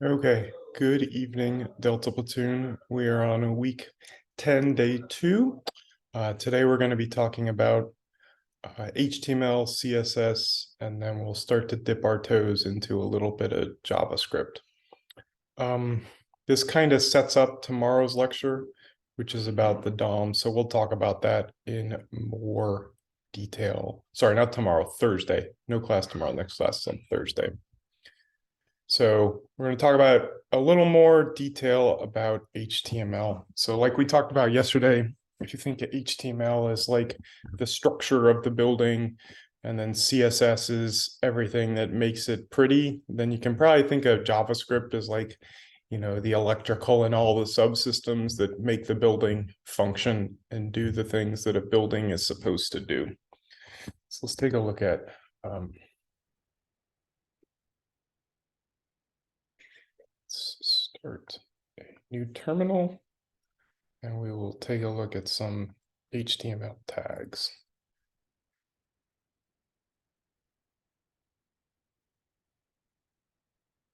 Okay, good evening, Delta Platoon. We are on a week 10, day 2. Today we're going to be talking about HTML, CSS, and then we'll start to dip our toes into a little bit of JavaScript. This kind of sets up tomorrow's lecture, which is about the DOM. So we'll talk about that in more detail. Sorry, not tomorrow, Thursday. No class tomorrow, next class is on Thursday. So we're going to talk about a little more detail about HTML. So like we talked about yesterday, if you think of HTML as like the structure of the building, and then CSS is everything that makes it pretty, then you can probably think of JavaScript as like, the electrical and all the subsystems that make the building function and do the things that a building is supposed to do. So let's take a look at let's start a new terminal, and we will take a look at some HTML tags.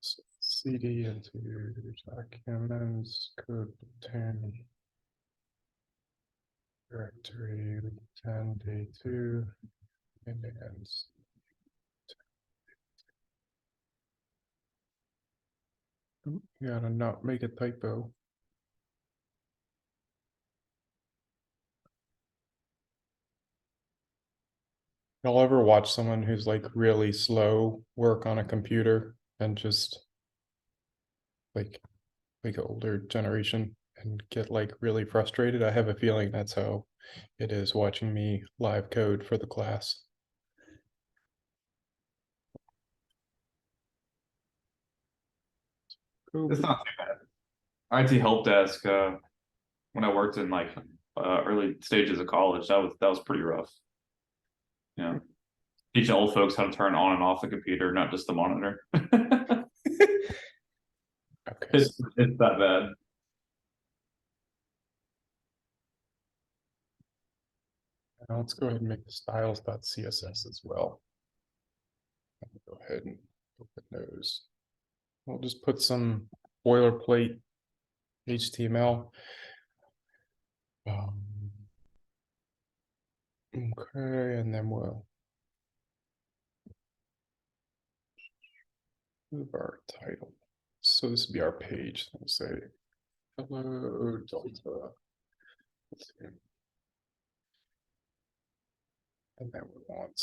So cd into documents, code 10, directory 10, day 2, and ends. Gotta not make a typo. Y'all ever watch someone who's like really slow work on a computer and just like an older generation and get like really frustrated? I have a feeling that's how it is watching me live code for the class. It's not too bad. IT help desk, when I worked in early stages of college, that was pretty rough. Yeah. Teaching old folks how to turn on and off the computer, not just the monitor. Okay, It's that bad. now let's go ahead and make the styles.css as well. Go ahead and open those. We'll just put some boilerplate HTML. Okay, and then we'll move our title. So this will be our page. We'll say, hello, Delta. Let's see. And then we want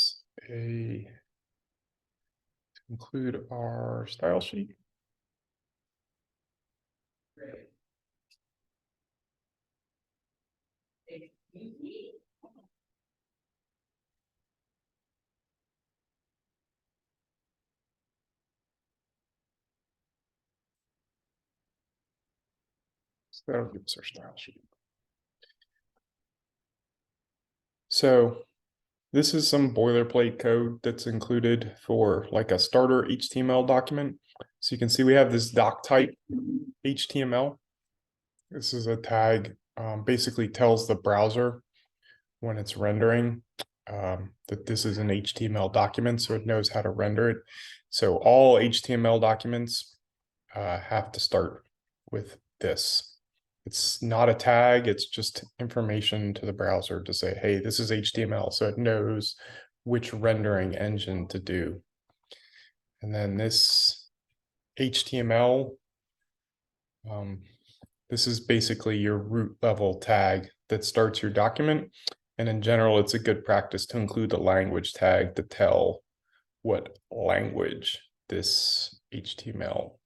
to include our style sheet. So that'll give us our style sheet. So this is some boilerplate code that's included for like a starter HTML document. So you can see we have this doc type HTML. This is a tag, basically tells the browser when it's rendering that this is an HTML document, so it knows how to render it. So all HTML documents have to start with this. It's not a tag, it's just information to the browser to say, hey, this is HTML, so it knows which rendering engine to do. And then this HTML, this is basically your root level tag that starts your document. And in general, it's a good practice to include the language tag to tell what language this HTML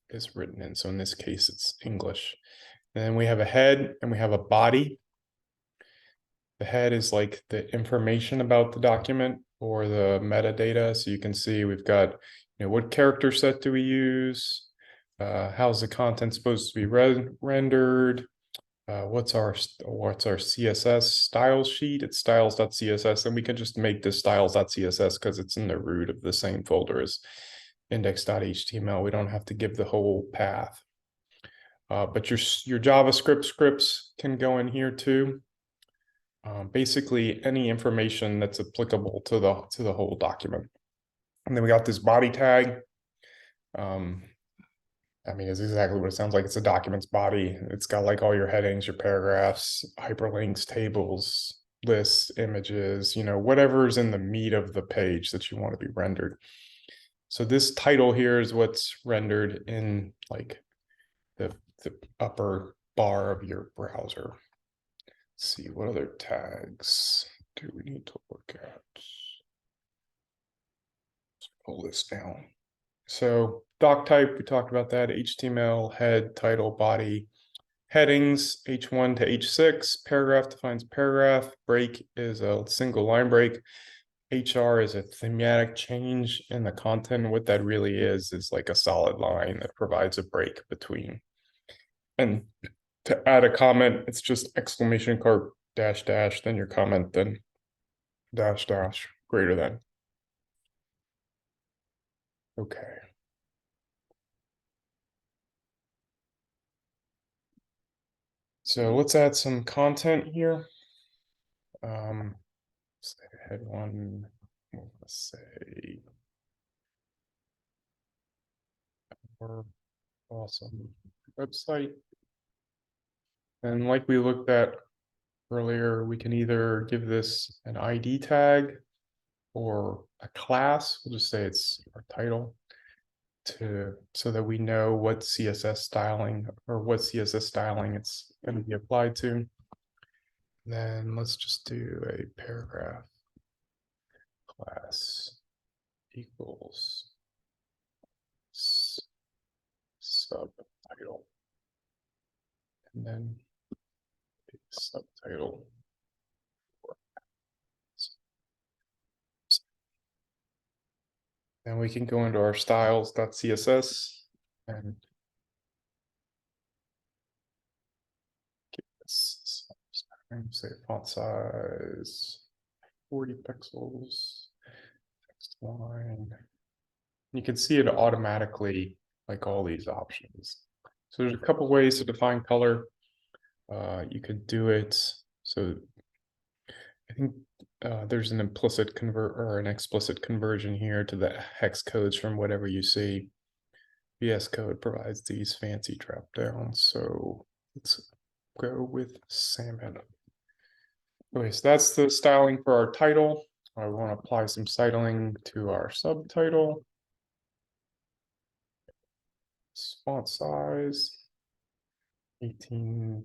is written in. So in this case, it's English. And then we have a head and we have a body. The head is like the information about the document or the metadata. So you can see we've got, what character set do we use? How's the content supposed to be rendered? What's our CSS style sheet? It's styles.css, and we can just make this styles.css because it's in the root of the same folder as index.html. We don't have to give the whole path. But your JavaScript scripts can go in here too. Basically any information that's applicable to the whole document. And then we got this body tag. I mean, it's exactly what it sounds like. It's a document's body. It's got like all your headings, your paragraphs, hyperlinks, tables, lists, images, whatever's in the meat of the page that you want to be rendered. So this title here is what's rendered in like the upper bar of your browser. Let's see, what other tags do we need to look at? Let's pull this down. So doc type, we talked about that, HTML, head, title, body, headings, H1 to H6, paragraph defines paragraph, break is a single line break, HR is a thematic change in the content. What that really is like a solid line that provides a break between. And to add a comment, it's just exclamation mark, dash, dash, then your comment, then dash, dash, greater than. Okay. So let's add some content here. Head one, let's say, our awesome website. And like we looked at earlier, we can either give this an ID tag or a class. We'll just say it's our title so that we know what CSS styling it's going to be applied to. Then let's just do a paragraph class equals subtitle, and then a subtitle. Then we can go into our styles.css and give this say font size 40 pixels, text line. You can see it automatically, like all these options. So there's a couple ways to define color. You could do it. So I think there's an implicit or an explicit conversion here to the hex codes from whatever you see. VS Code provides these fancy drop downs. So let's go with salmon. Okay, so that's the styling for our title. I want to apply some styling to our subtitle. Font size 18,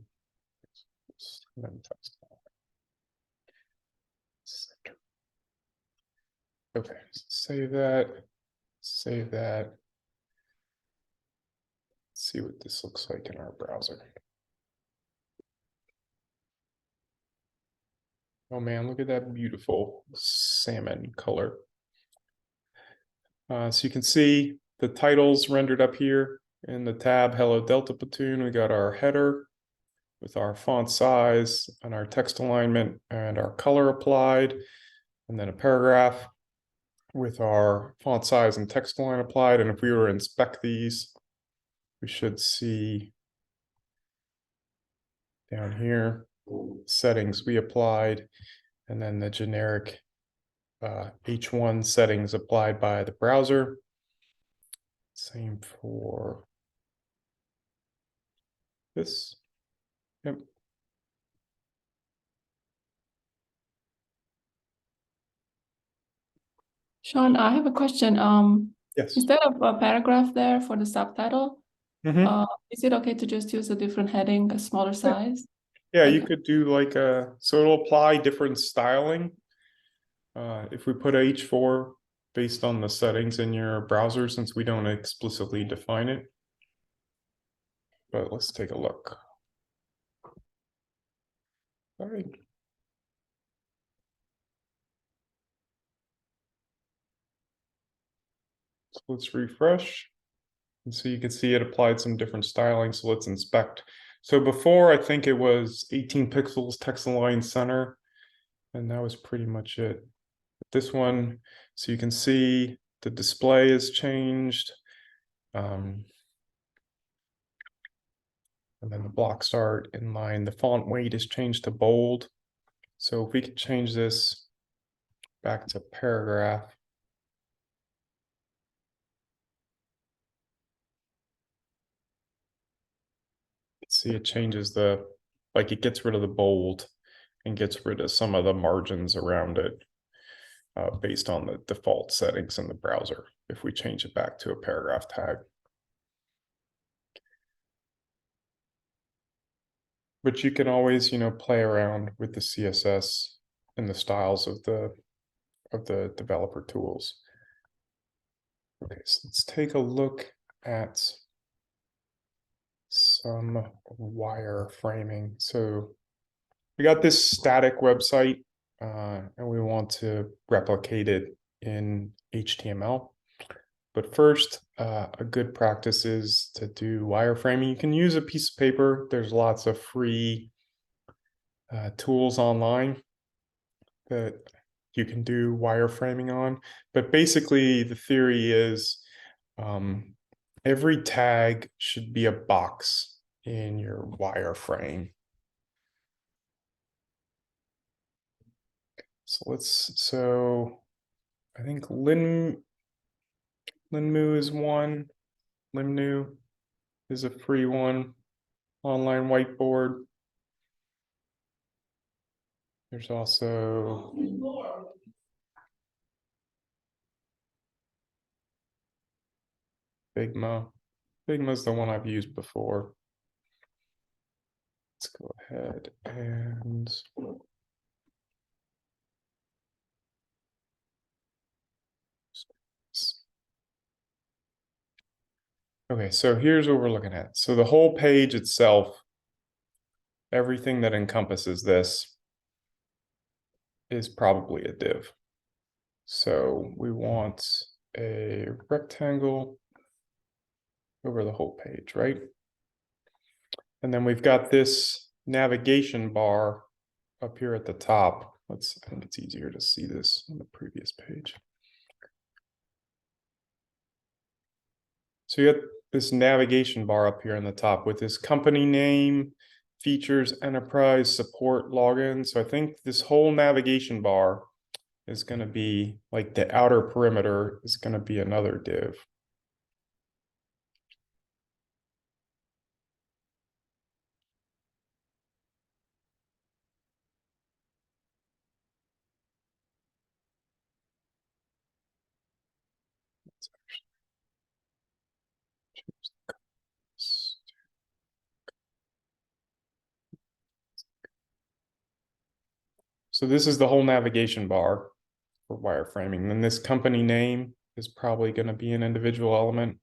and then text. Center. Okay, so save that. Let's see what this looks like in our browser. Oh man, look at that beautiful salmon color. So you can see the titles rendered up here in the tab Hello Delta Platoon. We got our header with our font size and our text alignment and our color applied, and then a paragraph with our font size and text align applied. And if we were to inspect these, we should see down here settings we applied, and then the generic H1 settings applied by the browser. Same for this. Yep. Sean, I have a question. Yes. Instead of a paragraph there for the subtitle, Mhm. is it okay to just use a different heading, a smaller size? Yeah, you Okay. could do like so it'll apply different styling. If we put H4 based on the settings in your browser, since we don't explicitly define it. But let's take a look. All right. So let's refresh. And so you can see it applied some different styling. So let's inspect. So before, I think it was 18 pixels, text align center, and that was pretty much it. This one, so you can see the display is changed. And then the block start inline, the font weight is changed to bold. So if we could change this back to paragraph. see it changes the, like it gets rid of the bold and gets rid of some of the margins around it based on the default settings in the browser if we change it back to a paragraph tag. But you can always, play around with the CSS and the styles of the developer tools. Okay, so let's take a look at some wireframing. So we got this static website and we want to replicate it in HTML. But first, a good practice is to do wireframing. You can use a piece of paper. There's lots of free tools online that you can do wireframing on. But basically, the theory is every tag should be a box in your wireframe. So I think Linmu is one. Limnu is a free one. Online whiteboard. There's also Figma. Figma is the one I've used before. Let's go ahead and okay, so here's what we're looking at. So the whole page itself, everything that encompasses this is probably a div. So we want a rectangle over the whole page, right? And then we've got this navigation bar up here at the top. I think it's easier to see this on the previous page. So you got this navigation bar up here on the top with this company name, features, enterprise, support, login. So I think this whole navigation bar is going to be like the outer perimeter is going to be another div. So this is the whole navigation bar for wireframing. Then this company name is probably going to be an individual element.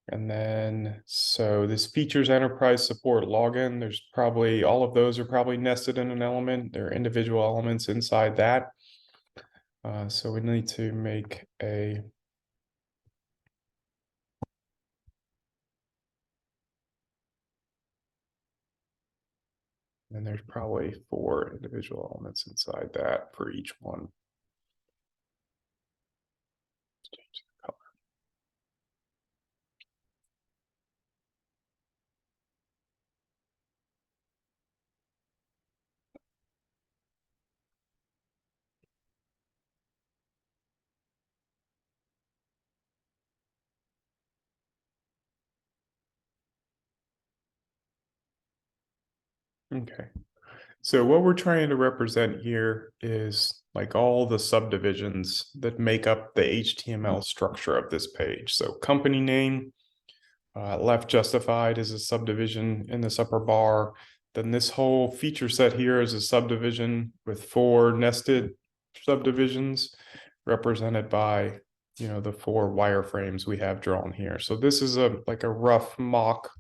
And then, so this features enterprise support login, there's probably, all of those are probably nested in an element. There are individual elements inside that. So we need to make a and there's probably 4 individual elements inside that for each one. Change the color. Okay, so what we're trying to represent here is like all the subdivisions that make up the HTML structure of this page. So company name, left justified is a subdivision in this upper bar. Then this whole feature set here is a subdivision with 4 nested subdivisions represented by, the 4 wireframes we have drawn here. So this is like a rough mock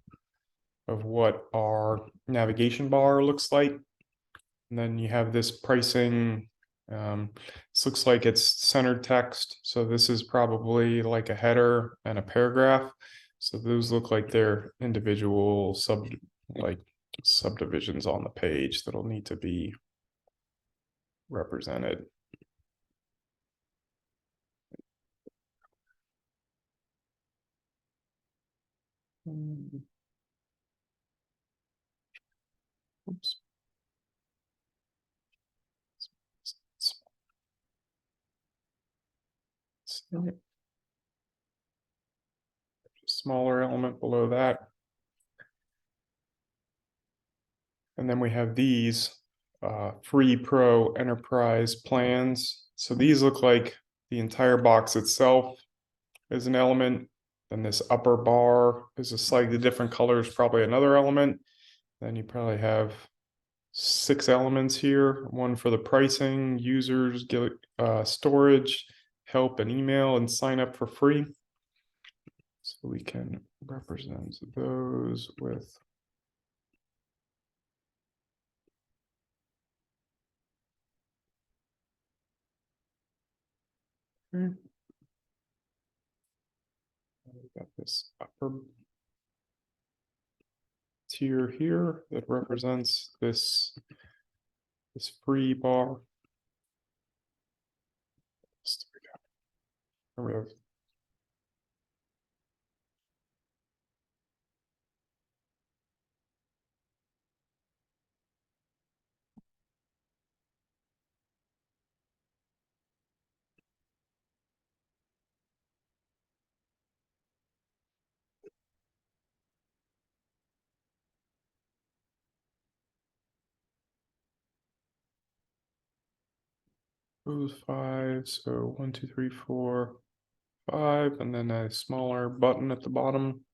of what our navigation bar looks like. And then you have this pricing. This looks like it's centered text. So this is probably like a header and a paragraph. So those look like they're individual subdivisions on the page that'll need to be represented. Oops. smaller element below that. And then we have these free pro enterprise plans. So these look like the entire box itself is an element. Then this upper bar is a slightly different color, is probably another element. Then you probably have 6 elements here, one for the pricing, users, storage, help, and email, and sign up for free. So we can represent those with we've got this upper tier here that represents this free bar. There we have those 5, so 1, 2, 3, 4, 5, and then a smaller button at the bottom.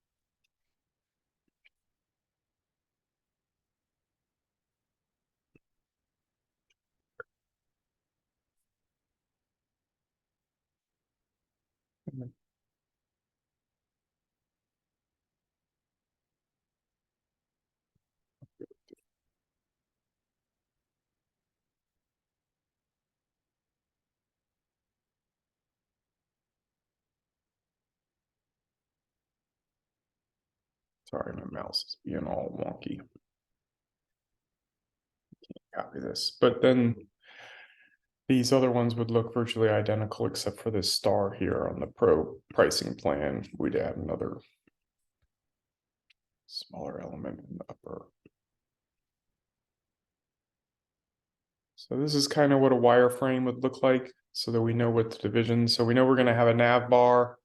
And then sorry, my mouse is being all wonky. Can't copy this, but then these other ones would look virtually identical except for this star here on the pro pricing plan. We'd add another smaller element in the upper. So this is kind of what a wireframe would look like so that we know what the division. So we know we're going to have a nav bar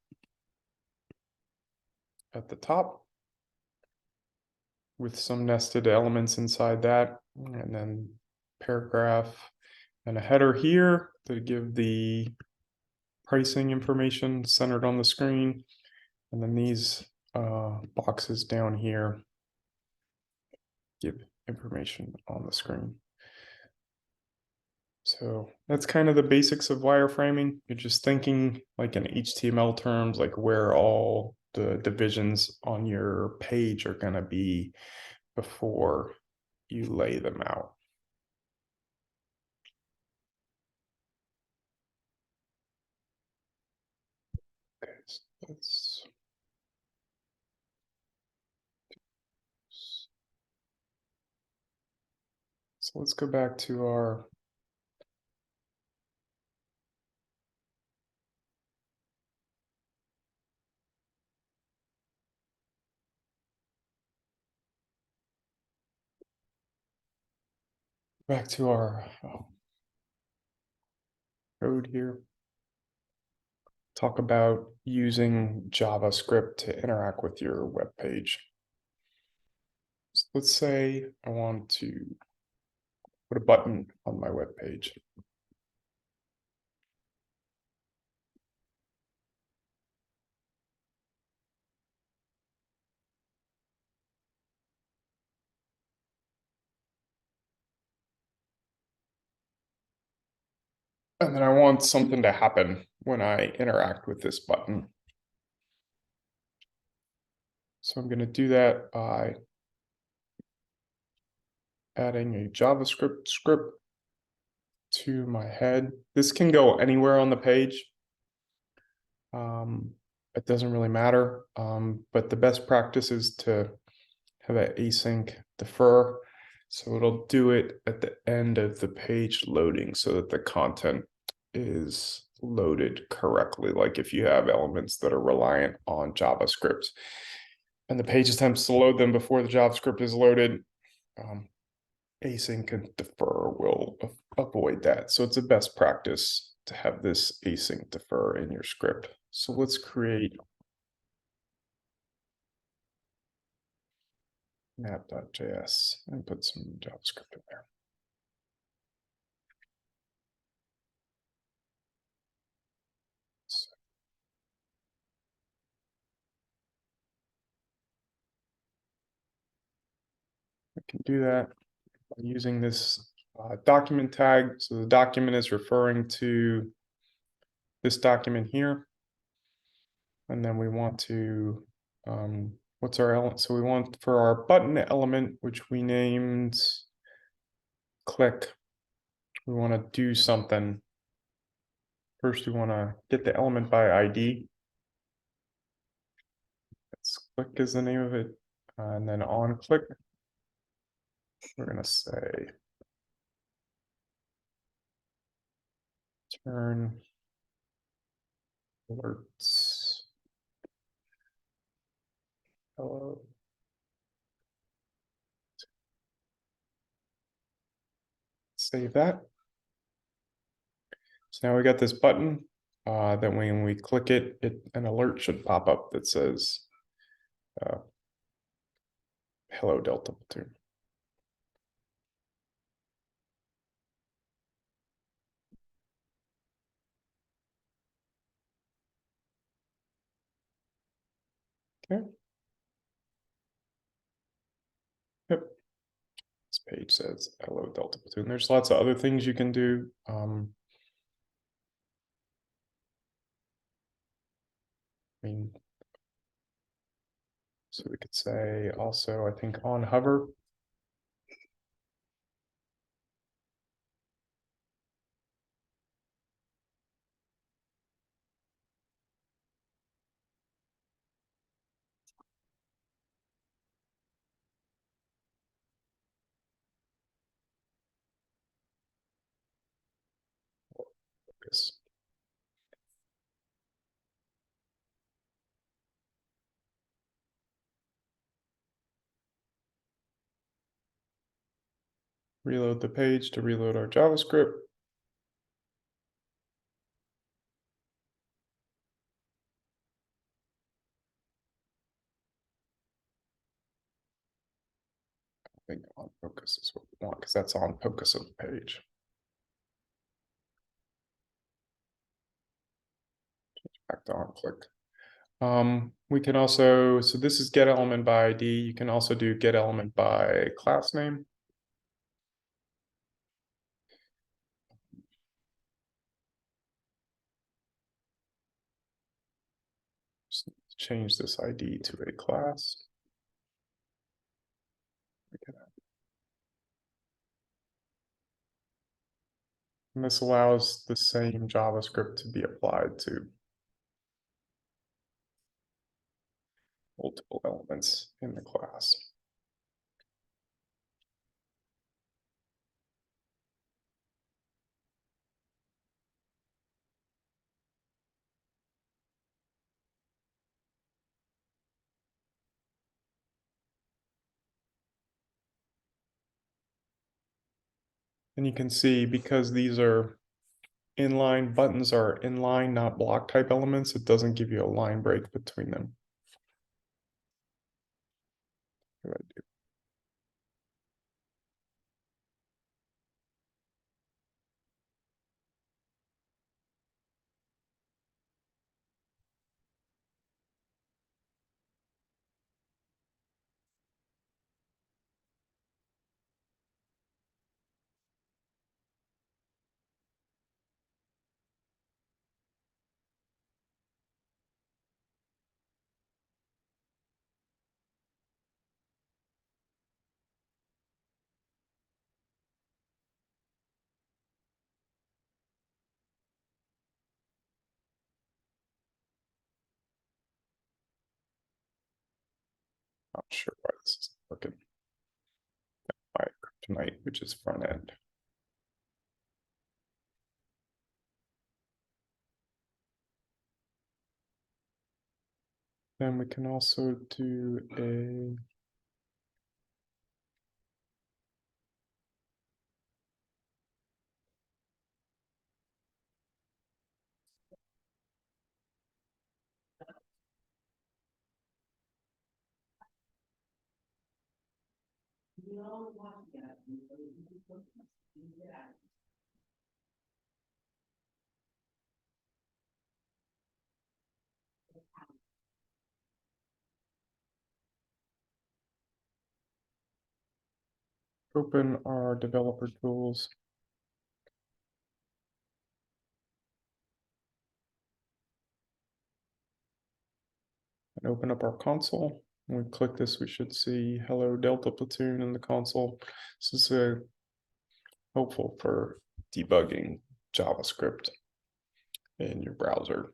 at the top with some nested elements inside that, and then paragraph and a header here to give the pricing information centered on the screen, and then these boxes down here give information on the screen. So that's kind of the basics of wireframing. You're just thinking like in HTML terms, like where all the divisions on your page are going to be before you lay them out. Okay, so let's go back to our code here. Talk about using JavaScript to interact with your web page. So let's say I want to put a button on my web page. And then I want something to happen when I interact with this button. So I'm going to do that by adding a JavaScript script to my head. This can go anywhere on the page. It doesn't really matter, but the best practice is to have an async defer. So it'll do it at the end of the page loading so that the content is loaded correctly. Like if you have elements that are reliant on JavaScript and the page attempts to load them before the JavaScript is loaded, async and defer will avoid that. So it's a best practice to have this async defer in your script. So let's create map.js and put some JavaScript in there. So we can do that by using this document tag. So the document is referring to this document here. And then we want to, what's our element? So we want for our button element, which we named click, we want to do something. First, we want to get the element by ID. That's click is the name of it. And then on click, we're going to say turn alerts. Hello. Save that. So now we got this button. Then when we click it, an alert should pop up that says hello Delta Platoon. Okay. Yep. This page says hello Delta Platoon. There's lots of other things you can do. I mean, so we could say also, I think on hover. Focus. Reload the page to reload our JavaScript. I think on focus is what we want because that's on focus of the page. Back to on click. We can also, so this is get element by ID. You can also do get element by class name. Just change this ID to a class. And this allows the same JavaScript to be applied to multiple elements in the class. And you can see because these are inline buttons are inline, not block type elements, it doesn't give you a line break between them. What do I do? Not sure why this isn't working. My kryptonite, which is front end. Then we can also do a Open our developer tools. And open up our console. When we click this, we should see hello Delta Platoon in the console. This is helpful for debugging JavaScript in your browser.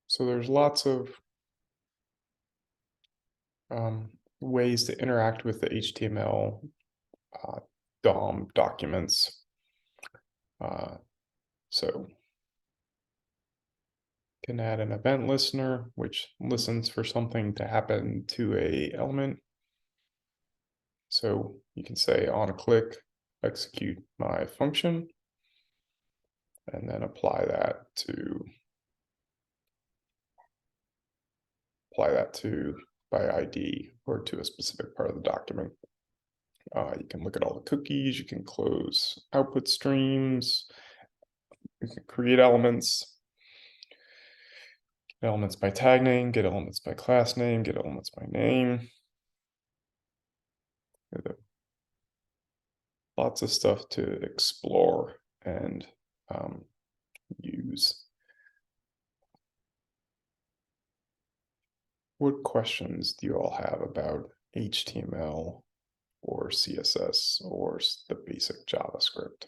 So there's lots of ways to interact with the HTML DOM documents. So can add an event listener, which listens for something to happen to a element. So you can say on a click, execute my function, and then apply that to by ID or to a specific part of the document. You can look at all the cookies, you can close output streams, you can create elements, get elements by tag name, get elements by class name, get elements by name. Lots of stuff to explore and use. What questions do you all have about HTML or CSS or the basic JavaScript?